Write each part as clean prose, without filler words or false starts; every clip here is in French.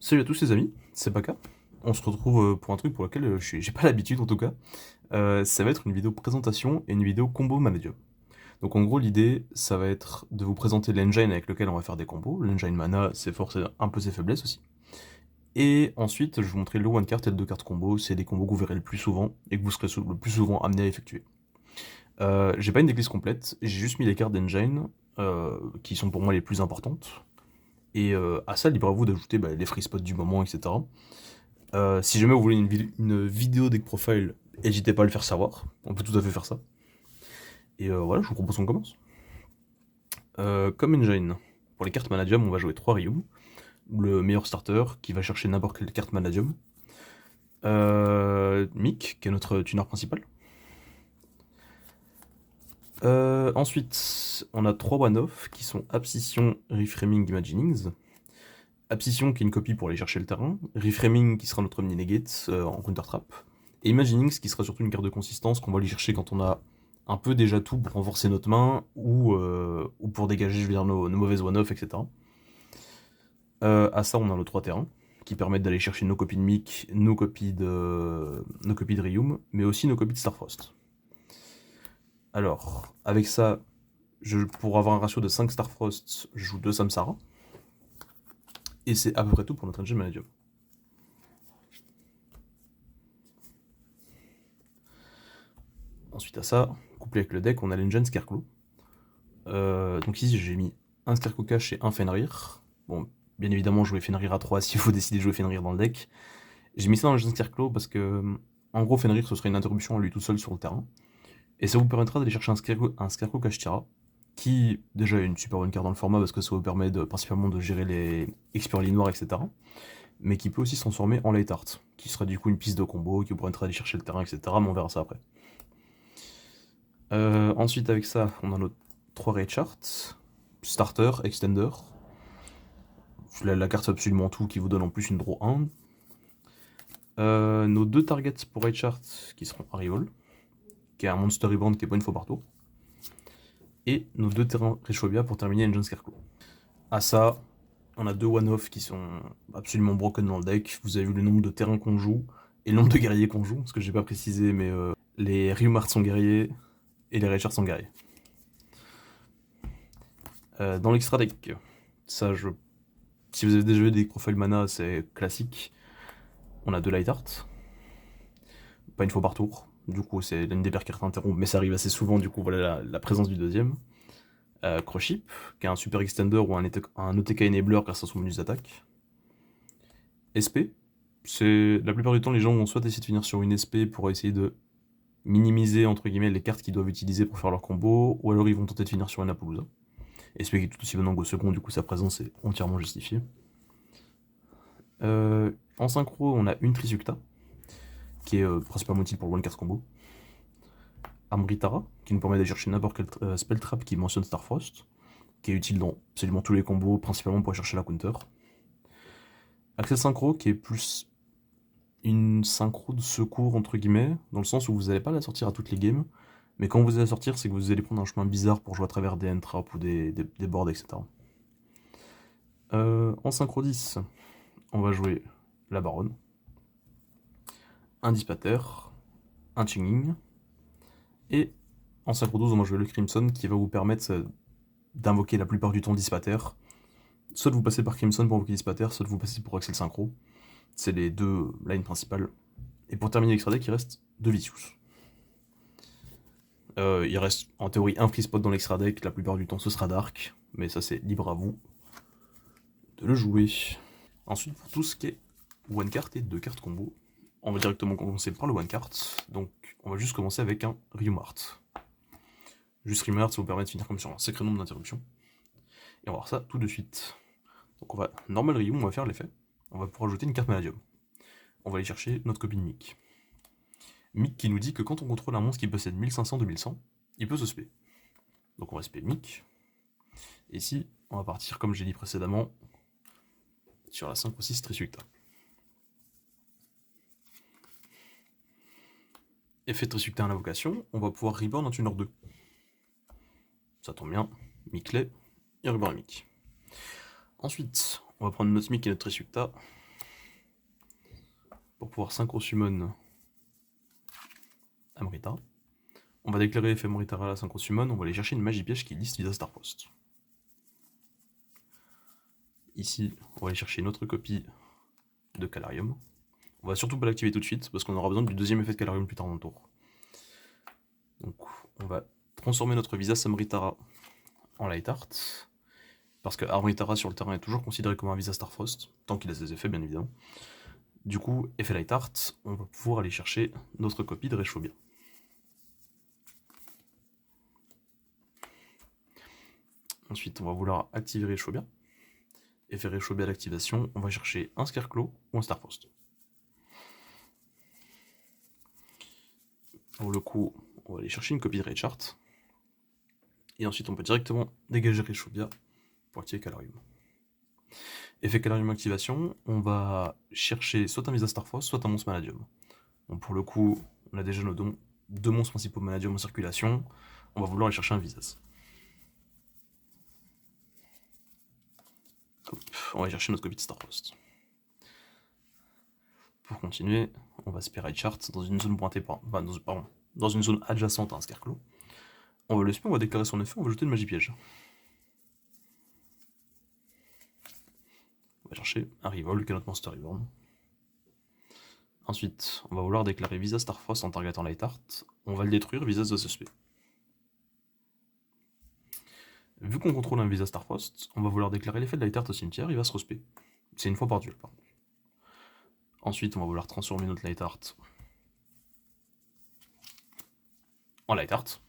Salut à tous les amis, c'est Baka. On se retrouve pour un truc pour lequel j'ai pas l'habitude en tout cas. Ça va être une vidéo présentation et une vidéo combo manager. Donc en gros l'idée ça va être de vous présenter l'engine avec lequel on va faire des combos. L'engine mana, c'est forces et un peu ses faiblesses aussi. Et ensuite je vais vous montrer le one card et le deux cartes combo, c'est des combos que vous verrez le plus souvent et que vous serez le plus souvent amené à effectuer. J'ai pas une decklist complète, j'ai juste mis les cartes d'engine qui sont pour moi les plus importantes. Et à ça, libre à vous d'ajouter les free spots du moment, etc. Si jamais vous voulez une vidéo deck profile, n'hésitez pas à le faire savoir. On peut tout à fait faire ça. Et voilà, je vous propose qu'on commence. Comme engine, pour les cartes Manadium, on va jouer 3 Ryum. Le meilleur starter qui va chercher n'importe quelle carte Manadium. Mick, qui est notre tuner principal. Ensuite, on a 3 one-off qui sont Abscission, Reframing, Imaginings. Abscission qui est une copie pour aller chercher le terrain, Reframing qui sera notre mini-negate en counter-trap, et Imaginings qui sera surtout une carte de consistance qu'on va aller chercher quand on a un peu déjà tout pour renforcer notre main ou pour dégager je veux dire, nos mauvaises one-off, etc. À ça, on a nos 3 terrains qui permettent d'aller chercher nos copies de Mick, nos copies de Ryum, mais aussi nos copies de Starfrost. Alors, avec ça, pour avoir un ratio de 5 Starfrost, je joue 2 Samsara. Et c'est à peu près tout pour notre engine manager. Ensuite à ça, couplé avec le deck, on a l'engine Scarecrow. Donc ici j'ai mis un Scarecrow cache et un Fenrir. Bon, bien évidemment jouer Fenrir à 3 s'il faut décider de jouer Fenrir dans le deck. J'ai mis ça dans l'engine Scarecrow parce que, en gros, Fenrir ce serait une interruption à lui tout seul sur le terrain. Et ça vous permettra d'aller chercher un Scarecrow cache Tira, qui déjà est une super bonne carte dans le format parce que ça vous permet principalement de gérer les Expurli noirs, etc. Mais qui peut aussi se transformer en Light Art, qui sera du coup une piste de combo, qui vous permettra d'aller chercher le terrain, etc. Mais on verra ça après. Ensuite, avec ça, on a nos 3 raid charts, starter, extender. La carte absolument tout qui vous donne en plus une draw 1. Nos 2 targets pour raid chart qui seront Arrival, qui est un monster reborn qui est pas une fois par tour. Et nos 2 terrains Reshobia pour terminer Engine Scarecrow. À ça, on a 2 one-off qui sont absolument broken dans le deck. Vous avez vu le nombre de terrains qu'on joue et le nombre de guerriers qu'on joue, parce que j'ai pas précisé, mais les Ryumart sont guerriers et les raid charts sont guerriers. Dans l'extra deck, ça si vous avez déjà vu des profils mana, c'est classique. On a 2 light art, pas une fois par tour. Du coup, c'est l'une des pires cartes interrompes, mais ça arrive assez souvent. Du coup, voilà la présence du deuxième. Croship, qui est un super extender ou un OTK enabler grâce à son bonus d'attaque. SP, c'est la plupart du temps les gens vont soit essayer de finir sur une SP pour essayer de minimiser entre guillemets les cartes qu'ils doivent utiliser pour faire leur combo, ou alors ils vont tenter de finir sur une Apollousa. SP qui est tout aussi bon en go second, du coup sa présence est entièrement justifiée. En synchro, on a une Trisukta, qui est principalement utile pour le one card combo. Amritara, qui nous permet d'aller chercher n'importe quel spell trap qui mentionne Starfrost, qui est utile dans absolument tous les combos, principalement pour aller chercher la counter. Access synchro, qui est plus une synchro de secours, entre guillemets, dans le sens où vous n'allez pas la sortir à toutes les games, mais quand vous allez la sortir, c'est que vous allez prendre un chemin bizarre pour jouer à travers des end-traps ou des boards, etc. En synchro 10, on va jouer la baronne, un Dispater, un Chinging, et en synchro 12, on va jouer le Crimson qui va vous permettre d'invoquer la plupart du temps Dispater. Soit vous passez par Crimson pour invoquer Dispater, soit vous passez pour Axel Synchro. C'est les 2 lines principales. Et pour terminer l'extra deck, il reste 2 Vicious. Il reste en théorie un free spot dans l'extra deck, la plupart du temps ce sera Dark, mais ça c'est libre à vous de le jouer. Ensuite, pour tout ce qui est one card et 2 cartes combo, on va directement commencer par le one card. Donc on va juste commencer avec un Ryumart. Juste Ryumart, ça vous permet de finir comme sur un sacré nombre d'interruptions. Et on va voir ça tout de suite. Donc on va, normal Ryum, on va faire l'effet. On va pouvoir ajouter une carte Manadium. On va aller chercher notre copie de Mick. Mick qui nous dit que quand on contrôle un monstre qui possède 1500-2100, il peut se spé. Donc on va spé Mick. Et ici, on va partir, comme j'ai dit précédemment, sur la 5 ou 6 Trisukta. Effet Trisukta à l'invocation, on va pouvoir reborn un tuner 2. Ça tombe bien, Micklet et reborn Mick. Ensuite, on va prendre notre Mick et notre Trisukta. pour pouvoir synchro summon Amrita. On va déclarer l'effet Amrita à la synchro summon, on va aller chercher une magie piège qui liste Visa Starfrost. Ici, on va aller chercher une autre copie de Calarium. On va surtout pas l'activer tout de suite, parce qu'on aura besoin du deuxième effet de Calarium plus tard dans le tour. Donc on va transformer notre Visa Amritara en Lightheart, parce que Amritara sur le terrain est toujours considéré comme un Visa Starfrost, tant qu'il a ses effets bien évidemment. Du coup, effet Lightheart, on va pouvoir aller chercher notre copie de Reshobia. Ensuite, on va vouloir activer Reshobia. Effet Reshobia d'activation, on va chercher un Scarecrow ou un Starfrost. Pour le coup, on va aller chercher une copie de Raychart. Et ensuite, on peut directement dégager Reshobia pour activer Calarium. Effet Calarium activation, on va chercher soit un Visa Starfrost, soit un monstre Manadium. Bon, pour le coup, on a déjà nos deux monstres principaux Manadium en circulation. On va vouloir aller chercher un Visas. Hop, on va aller chercher notre copie de Starfrost. Pour continuer, on va spare Raychart dans une zone pointée par... Enfin, dans une zone adjacente à un Scarecrow. On va le spam, on va déclarer son effet, on va jeter une magie piège. On va chercher un Revolve, qui est notre Monster Reborn. Ensuite, on va vouloir déclarer Visa Starfrost en targetant Lightheart. On va le détruire, Visas de suspect. Vu qu'on contrôle un Visa Starfrost, on va vouloir déclarer l'effet de Lightheart au cimetière, il va se respect. C'est une fois par duel, par contre. Ensuite, on va vouloir transformer notre Lightheart en Lightheart.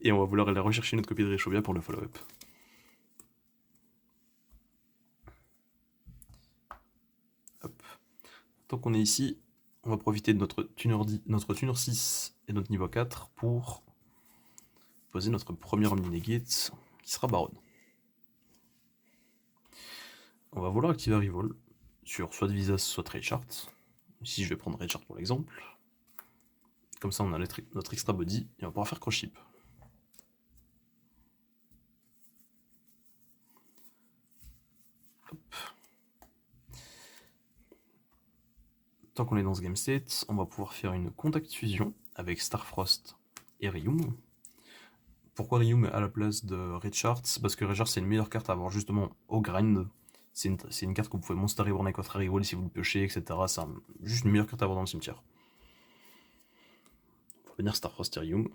Et on va vouloir aller rechercher notre copie de Reshobia pour le follow-up. Tant qu'on est ici, on va profiter de notre tuner 6 et notre niveau 4 pour poser notre premier Omni-Negate, qui sera Baron. On va vouloir activer Revol sur soit Visas, soit Raychart. Ici, je vais prendre Raychart pour l'exemple. Comme ça, on a notre extra body et on va pouvoir faire Cross-Ship. Tant qu'on est dans ce game state, on va pouvoir faire une contact fusion avec Starfrost et Ryum. Pourquoi Ryum à la place de Raychart? Parce que Raychart c'est une meilleure carte à avoir justement au grind. C'est une carte que vous pouvez Monster Reborn avec votre Reroll si vous le piochez, etc. C'est juste une meilleure carte à avoir dans le cimetière. On va venir Starfrost et Ryum.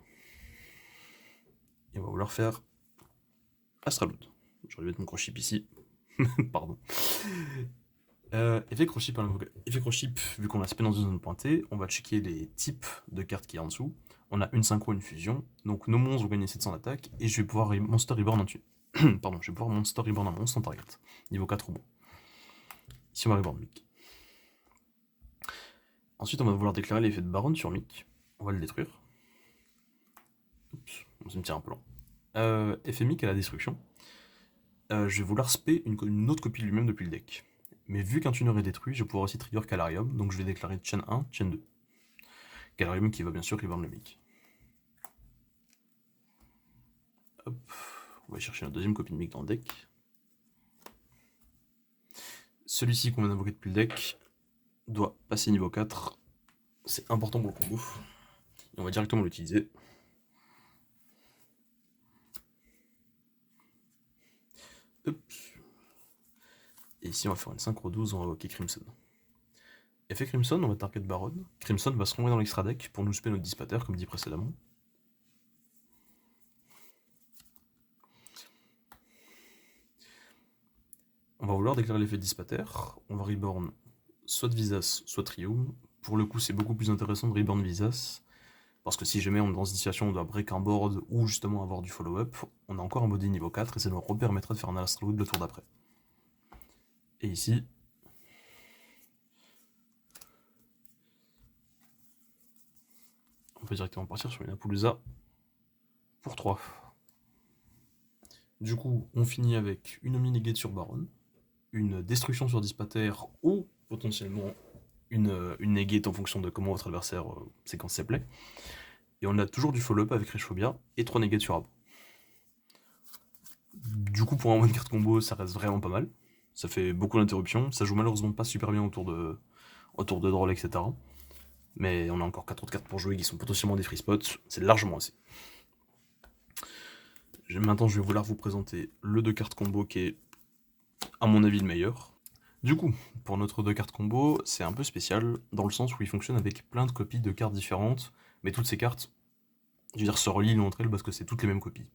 Et on va vouloir faire Astraloot. Je vais mettre mon Cross-Ship ici. Pardon. Effet Cross-Ship, vu qu'on a spé dans une zone pointée, on va checker les types de cartes qui y a en dessous. On a une synchro, une fusion, donc nos monstres vont gagner 700 d'attaque, et je vais pouvoir Monster Reborn en dessus. Pardon, je vais pouvoir Monster Reborn un monstre en target. Niveau 4 ou bon. Ici on va Reborn Mick. Ensuite on va vouloir déclarer l'effet de Baron sur Mick. On va le détruire. Oups, mon cimetière un peu lent. Effet Mick à la destruction. Je vais vouloir spé une autre copie de lui-même depuis le deck. Mais vu qu'un tuner est détruit, je vais pouvoir aussi trigger Calarium, donc je vais déclarer chain 1, chain 2. Calarium qui va bien sûr reborn le Mick. Hop, on va chercher notre deuxième copie de Mick dans le deck. Celui-ci qu'on vient d'invoquer depuis le deck doit passer niveau 4. C'est important pour le combo. Et on va directement l'utiliser. Hop. Et ici on va faire une synchro 12, on va invoquer Crimson. Effet Crimson, on va target Baron. Crimson va se renvoyer dans l'extra deck pour nous spé notre Dispater comme dit précédemment. On va vouloir déclarer l'effet Dispater. On va reborn soit Visas, soit Trium. Pour le coup, c'est beaucoup plus intéressant de reborn Visas. Parce que si jamais on est dans une situation où on doit break un board ou justement avoir du follow-up, on a encore un body niveau 4 et ça nous permettra de faire un Astraloot le tour d'après. Et ici, on peut directement partir sur une Apollousa pour 3. Du coup, on finit avec une Omni-Negate sur Baron, une destruction sur Dispater ou potentiellement une negate en fonction de comment votre adversaire séquence ses plays. Et on a toujours du follow-up avec Reshobia et 3 negates sur Abo. Du coup, pour un one card combo, ça reste vraiment pas mal. Ça fait beaucoup d'interruptions. Ça joue malheureusement pas super bien autour de autour de drôle, etc. Mais on a encore 4 autres cartes pour jouer qui sont potentiellement des free spots, c'est largement assez. Maintenant, je vais vouloir vous présenter le 2 cartes combo qui est, à mon avis, le meilleur. Du coup, pour notre 2 cartes combo, c'est un peu spécial, dans le sens où il fonctionne avec plein de copies de cartes différentes, mais toutes ces cartes, je veux dire, se relient l'une entre elles parce que c'est toutes les mêmes copies.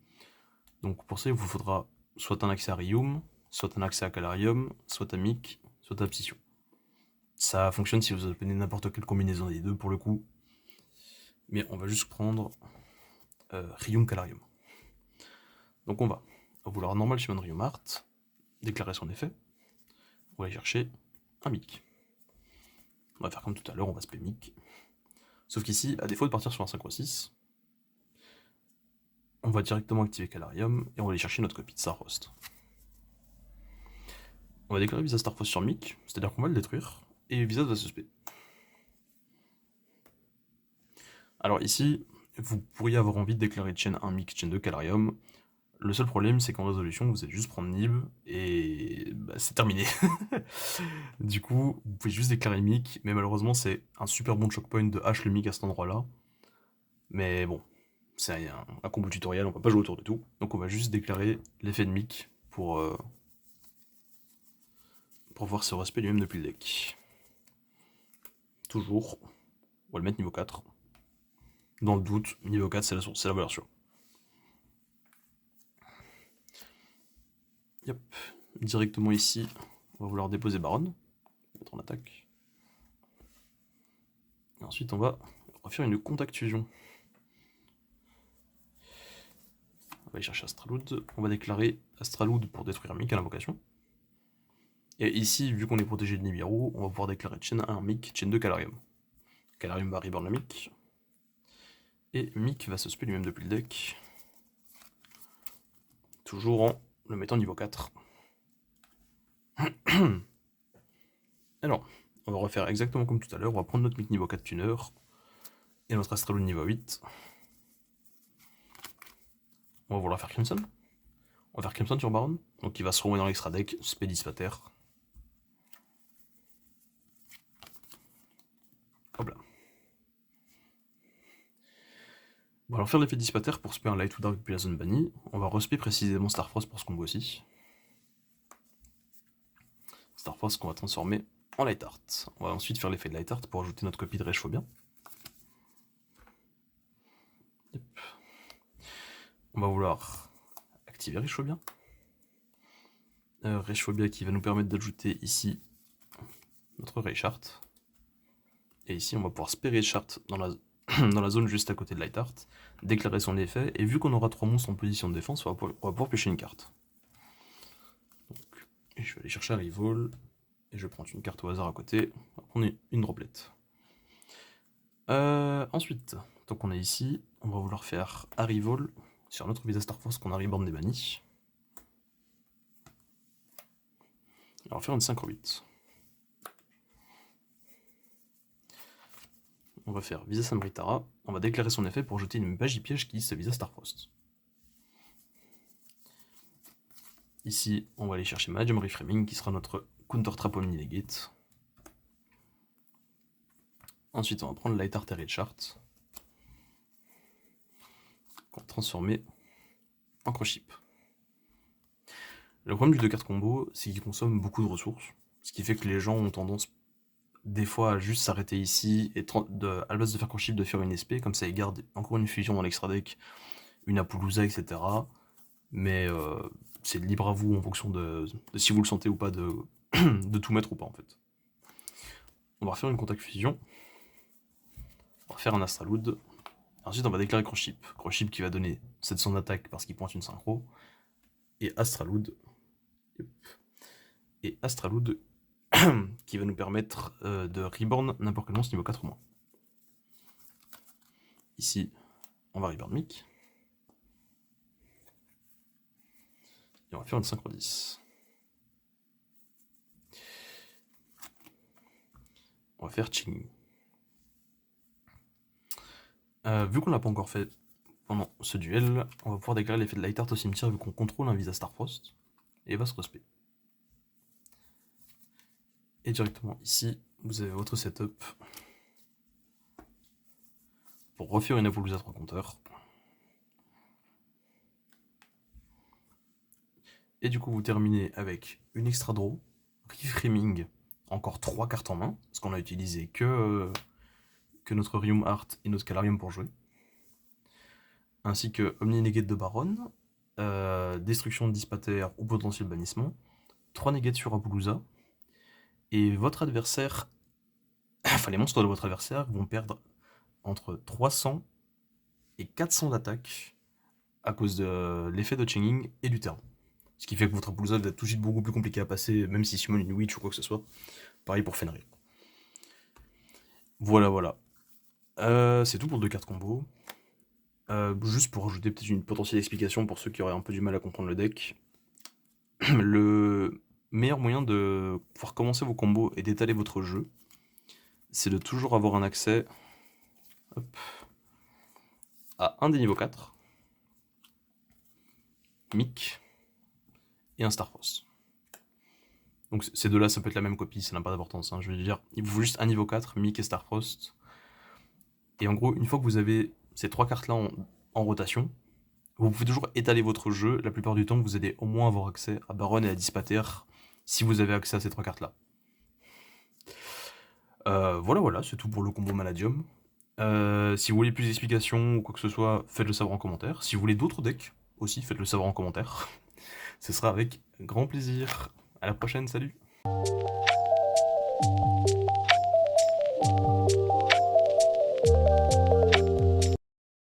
Donc pour ça, il vous faudra soit un accès à Ryum, soit un accès à Calarium, soit à Mick, soit à Psytion. Ça fonctionne si vous apprenez n'importe quelle combinaison des deux pour le coup. Mais on va juste prendre Ryum Calarium. Donc on va vouloir normal summon Ryum Art, déclarer son effet, on va aller chercher un Mick. On va faire comme tout à l'heure, on va spé Mick. Sauf qu'ici, à défaut de partir sur un 5-6, on va directement activer Calarium et on va aller chercher notre copie de Starfrost. On va déclarer Visa Starfrost sur Mick, c'est-à-dire qu'on va le détruire, et Visa va se spé. Alors ici, vous pourriez avoir envie de déclarer chain 1 Mick, chain 2 Calarium. Le seul problème, c'est qu'en résolution, vous allez juste prendre Nib, et bah, c'est terminé. Du coup, vous pouvez juste déclarer Mick, mais malheureusement, c'est un super bon choke point de H le Mick à cet endroit-là. Mais bon, c'est un combo tutoriel, on va pas jouer autour de tout. Donc on va juste déclarer l'effet de Mick pour voir ce respect lui-même depuis le deck. Toujours, on va le mettre niveau 4. Dans le doute, niveau 4 c'est la valeur sûre. Yep. Directement ici, on va vouloir déposer Baron, mettre en attaque. Et ensuite on va refaire une contact fusion. On va aller chercher Astraloud, on va déclarer Astraloud pour détruire Mick à l'invocation. Et ici, vu qu'on est protégé de Nibiru, on va pouvoir déclarer chain 1 Mick, chain 2 Calarium. Calarium va reborn la Mick. Et Mick va se spell lui-même depuis le deck. Toujours en le mettant niveau 4. Alors, on va refaire exactement comme tout à l'heure. On va prendre notre Mick niveau 4 tuner. Et notre Astraloud niveau 8. On va vouloir faire Crimson. On va faire Crimson sur Baron. Donc il va se remettre dans l'extra deck, spell Dispater. Hop là. Bon, alors faire l'effet Dispater pour spé un Light ou Dark depuis la zone bannie. On va respé précisément Starfrost pour ce combo aussi. Starfrost qu'on va transformer en Light Art. On va ensuite faire l'effet de Light Art pour ajouter notre copie de Reshphobia. Yep. On va vouloir activer Reshphobia. Reshphobia qui va nous permettre d'ajouter ici notre Raychart. Et ici on va pouvoir spé Raychart dans la zone juste à côté de Light Art, déclarer son effet, et vu qu'on aura 3 monstres en position de défense, on va pouvoir piocher une carte. Donc, je vais aller chercher un Rival, et je vais prendre une carte au hasard à côté, on va prendre une droplette. Ensuite, donc on est ici, on va vouloir faire Arrival sur notre Visa Starforce qu'on a reborn des bannis. On va faire une 5-8. On va faire Visa Samritara, on va déclarer son effet pour jeter une magie piège qui se Visa Starfrost. Ici, on va aller chercher Medium Reframing qui sera notre Counter Trap Omni Negate. Ensuite, on va prendre Light Art et Raychart qu'on va transformer en Crochip. Le problème du 2 cartes combo, c'est qu'il consomme beaucoup de ressources, ce qui fait que les gens ont tendance des fois à juste s'arrêter ici et à la base de faire Crochip, de faire une SP, comme ça ils gardent encore une fusion dans l'extra deck, une Apollousa, etc. Mais c'est libre à vous en fonction de si vous le sentez ou pas de tout mettre ou pas en fait. On va refaire une contact fusion. On va refaire un Astraloud. Ensuite on va déclarer Crochip. Crochip qui va donner 700 d'attaque parce qu'il pointe une synchro. Et Astraloud. Et Astraloud qui va nous permettre de reborn n'importe quel monstre niveau 4 ou moins. Ici, on va reborn Mick. Et on va faire une synchro 10. On va faire Ching. Vu qu'on l'a pas encore fait pendant ce duel, on va pouvoir déclarer l'effet de Light Art au cimetière vu qu'on contrôle un Visa Starfrost. Et il va se respect. Et directement ici, vous avez votre setup pour refaire une Apollousa 3 compteurs. Et du coup, vous terminez avec une extra draw, reframing, encore 3 cartes en main, parce qu'on a utilisé que notre Rium Art et notre Scalarium pour jouer. Ainsi que Omni Negate de Baronne, destruction de Dispater ou potentiel bannissement, 3 negates sur Apollousa, et votre adversaire, enfin les monstres de votre adversaire vont perdre entre 300 et 400 d'attaque à cause de l'effet de chaining et du terrain. Ce qui fait que votre Apollousa va être tout de suite beaucoup plus compliqué à passer, même si summon une Witch ou quoi que ce soit. Pareil pour Fenrir. Voilà. C'est tout pour 2 cartes combo. Juste pour ajouter peut-être une potentielle explication pour ceux qui auraient un peu du mal à comprendre le deck. Le meilleur moyen de pouvoir commencer vos combos et d'étaler votre jeu, c'est de toujours avoir un accès à un des niveaux 4, Mick et un Starfrost. Donc ces deux-là, ça peut être la même copie, ça n'a pas d'importance. Je veux dire, il vous faut juste un niveau 4, Mick et Starfrost. Et en gros, une fois que vous avez ces 3 cartes-là en rotation, vous pouvez toujours étaler votre jeu. La plupart du temps, vous allez au moins avoir accès à Baronne et à Dispater si vous avez accès à ces 3 cartes-là. Voilà, c'est tout pour le combo Maladium. Si vous voulez plus d'explications ou quoi que ce soit, faites-le savoir en commentaire. Si vous voulez d'autres decks aussi, faites-le savoir en commentaire. Ce sera avec grand plaisir. À la prochaine, salut!